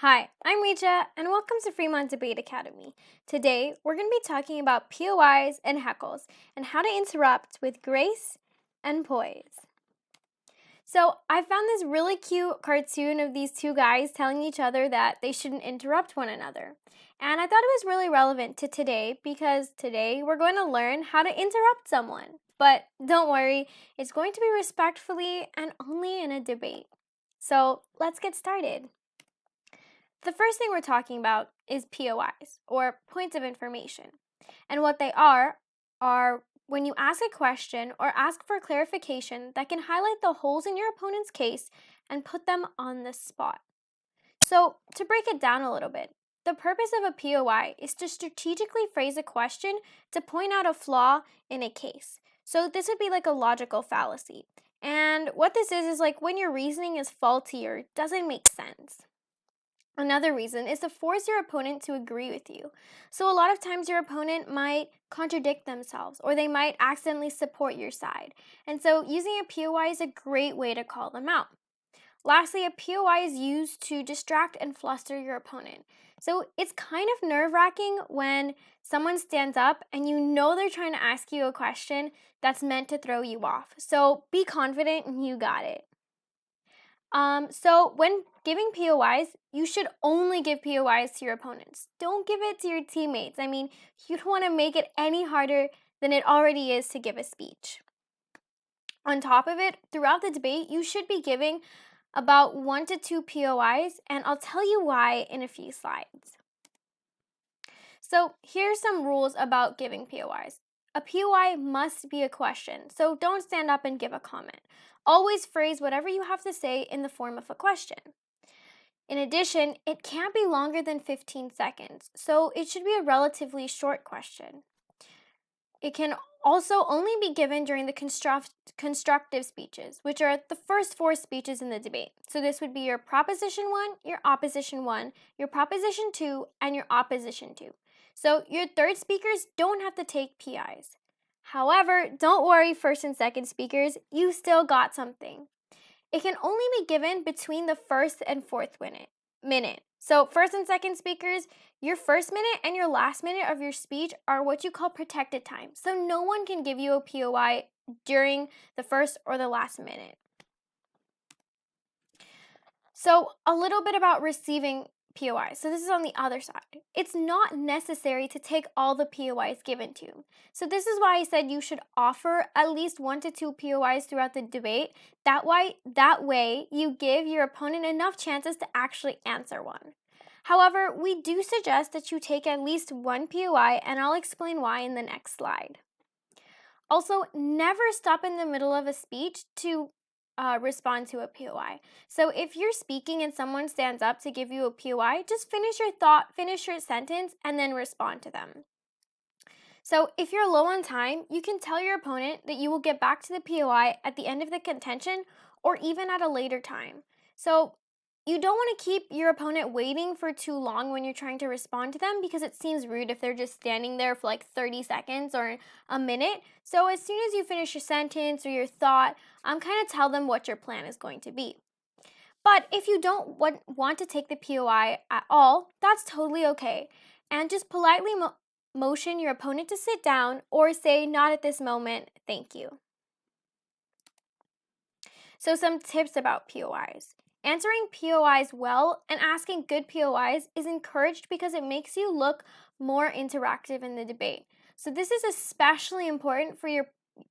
Hi, I'm Richa, and welcome to Fremont Debate Academy. Today, we're going to be talking about POIs and heckles, and how to interrupt with grace and poise. So, I found this really cute cartoon of these two guys telling each other that they shouldn't interrupt one another. And I thought it was really relevant to today because today we're going to learn how to interrupt someone. But don't worry, it's going to be respectfully and only in a debate. So, let's get started. The first thing we're talking about is POIs, or points of information. And what they are when you ask a question or ask for clarification that can highlight the holes in your opponent's case and put them on the spot. So, to break it down a little bit, the purpose of a POI is to strategically phrase a question to point out a flaw in a case. So, this would be like a logical fallacy. And what this is like when your reasoning is faulty or doesn't make sense. Another reason is to force your opponent to agree with you. So a lot of times your opponent might contradict themselves or they might accidentally support your side. And so using a POI is a great way to call them out. Lastly, a POI is used to distract and fluster your opponent. So it's kind of nerve-wracking when someone stands up and you know they're trying to ask you a question that's meant to throw you off. So be confident and you got it. So when giving POIs, you should only give POIs to your opponents. Don't give it to your teammates. I mean, you don't want to make it any harder than it already is to give a speech. On top of it, throughout the debate, you should be giving about 1 to 2 POIs, and I'll tell you why in a few slides. So here's some rules about giving POIs. A POI must be a question, so don't stand up and give a comment. Always phrase whatever you have to say in the form of a question. In addition, it can't be longer than 15 seconds, so it should be a relatively short question. It can also only be given during the constructive speeches, which are the first 4 speeches in the debate. So this would be your Proposition 1, your Opposition 1, your Proposition 2, and your Opposition 2. So your third speakers don't have to take PIs. However, don't worry, first and second speakers, you still got something. It can only be given between the first and fourth minute. So first and second speakers, your first minute and your last minute of your speech are what you call protected time. So no one can give you a POI during the first or the last minute. So a little bit about receiving POIs. So this is on the other side. It's not necessary to take all the POIs given to you. So this is why I said you should offer at least 1 to 2 POIs throughout the debate. That way you give your opponent enough chances to actually answer one. However, we do suggest that you take at least 1 POI, and I'll explain why in the next slide. Also, never stop in the middle of a speech to respond to a POI. So if you're speaking and someone stands up to give you a POI, just finish your thought, finish your sentence, and then respond to them. So if you're low on time, you can tell your opponent that you will get back to the POI at the end of the contention or even at a later time. So you don't want to keep your opponent waiting for too long when you're trying to respond to them because it seems rude if they're just standing there for like 30 seconds or a minute. So as soon as you finish your sentence or your thought, kind of tell them what your plan is going to be. But if you don't want to take the POI at all, that's totally okay. And just politely motion your opponent to sit down or say, "Not at this moment, thank you." So some tips about POIs. Answering POIs well and asking good POIs is encouraged because it makes you look more interactive in the debate. So this is especially important for your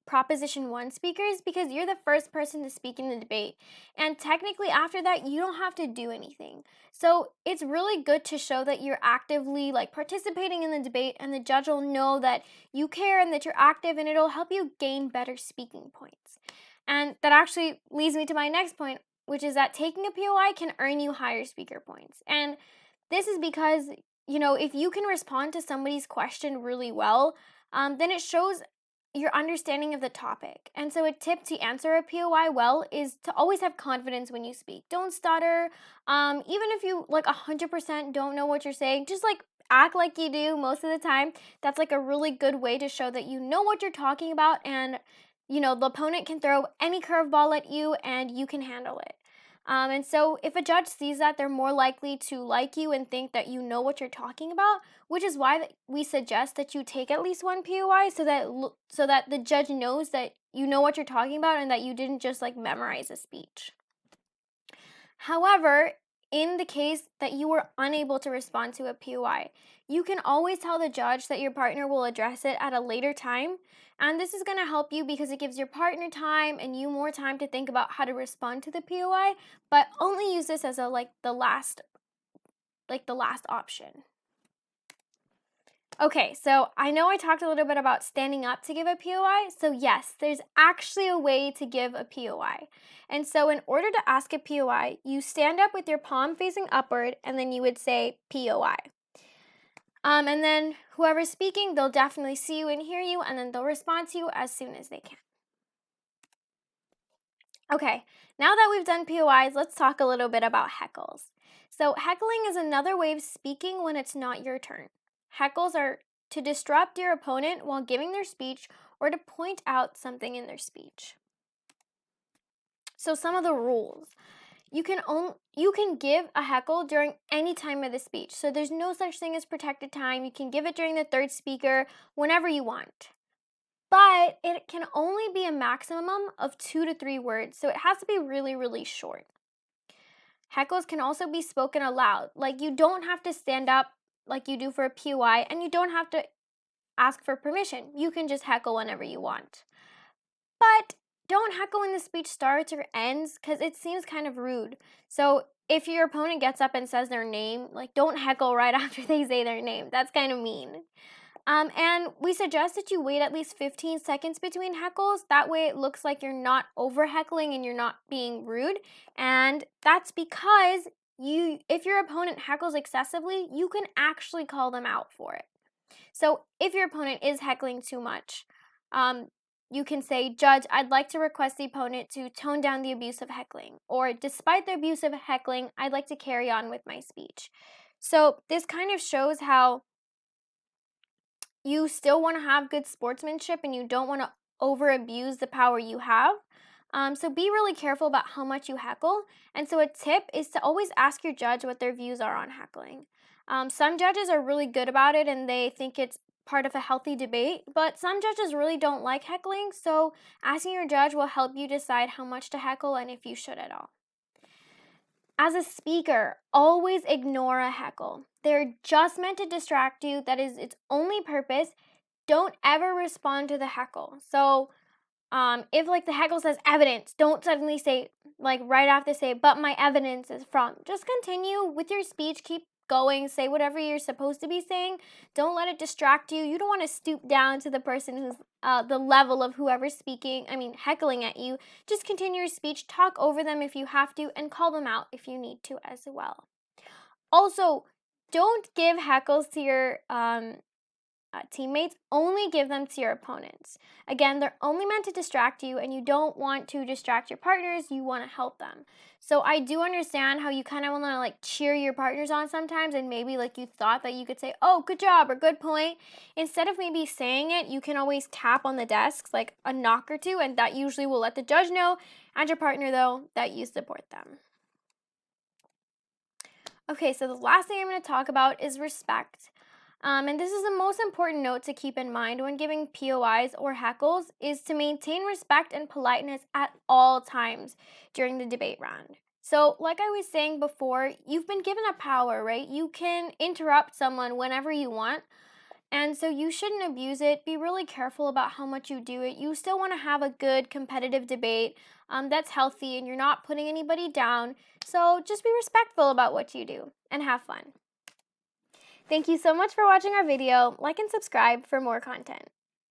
Proposition 1 speakers because you're the first person to speak in the debate. And technically after that, you don't have to do anything. So it's really good to show that you're actively participating in the debate, and the judge will know that you care and that you're active, and it'll help you gain better speaking points. And that actually leads me to my next point, which is that taking a POI can earn you higher speaker points. And this is because, if you can respond to somebody's question really well, then it shows your understanding of the topic. And so a tip to answer a POI well is to always have confidence when you speak. Don't stutter. Even if you 100% don't know what you're saying, just act like you do most of the time. That's a really good way to show that you know what you're talking about, and the opponent can throw any curveball at you and you can handle it. And so if a judge sees that, they're more likely to like you and think that you know what you're talking about, which is why we suggest that you take at least one POI so that the judge knows that you know what you're talking about and that you didn't just like memorize a speech. However, in the case that you were unable to respond to a POI, you can always tell the judge that your partner will address it at a later time. And this is going to help you because it gives your partner time and you more time to think about how to respond to the POI, but only use this as the last option. Okay, so I know I talked a little bit about standing up to give a POI. So yes, there's actually a way to give a POI. And so in order to ask a POI, you stand up with your palm facing upward and then you would say POI. And then whoever's speaking, they'll definitely see you and hear you, and then they'll respond to you as soon as they can. Okay, now that we've done POIs, let's talk a little bit about heckles. So heckling is another way of speaking when it's not your turn. Heckles are to disrupt your opponent while giving their speech or to point out something in their speech. So some of the rules. You can give a heckle during any time of the speech. So there's no such thing as protected time. You can give it during the third speaker, whenever you want. But it can only be a maximum of 2 to 3 words. So it has to be really, really short. Heckles can also be spoken aloud. Like you don't have to stand up like you do for a POI, and you don't have to ask for permission. You can just heckle whenever you want. But don't heckle when the speech starts or ends because it seems kind of rude. So if your opponent gets up and says their name, like don't heckle right after they say their name. That's kind of mean. And we suggest that you wait at least 15 seconds between heckles. That way it looks like you're not over heckling and you're not being rude. And that's because if your opponent heckles excessively, you can actually call them out for it. So if your opponent is heckling too much, you can say, "Judge, I'd like to request the opponent to tone down the abuse of heckling," or "Despite the abuse of heckling, I'd like to carry on with my speech." So this kind of shows how you still want to have good sportsmanship and you don't want to over abuse the power you have. So be really careful about how much you heckle. And so a tip is to always ask your judge what their views are on heckling. Some judges are really good about it and they think it's part of a healthy debate, but some judges really don't like heckling, so asking your judge will help you decide how much to heckle and if you should at all. As a speaker, always ignore a heckle. They're just meant to distract you. That is its only purpose. Don't ever respond to the heckle. So if like the heckle says evidence, don't suddenly say, like right after say, "But my evidence is from." Just continue with your speech. Keep going. Say whatever you're supposed to be saying. Don't let it distract you. You don't want to stoop down to the person who's the level of whoever's heckling at you. Just continue your speech. Talk over them if you have to, and call them out if you need to as well. Also, don't give heckles to your teammates. Only give them to your opponents. Again, they're only meant to distract you, and you don't want to distract your partners. You want to help them. So I do understand how you kind of want to like cheer your partners on sometimes, and maybe like you thought that you could say, "Oh, good job," or "Good point." Instead of maybe saying it, you can always tap on the desks like a knock or two, and that usually will let the judge know and your partner though that you support them. Okay, so the last thing I'm going to talk about is respect. And this is the most important note to keep in mind when giving POIs or heckles is to maintain respect and politeness at all times during the debate round. So like I was saying before, you've been given a power, right? You can interrupt someone whenever you want. And so you shouldn't abuse it. Be really careful about how much you do it. You still want to have a good competitive debate that's healthy and you're not putting anybody down. So just be respectful about what you do and have fun. Thank you so much for watching our video. Like and subscribe for more content.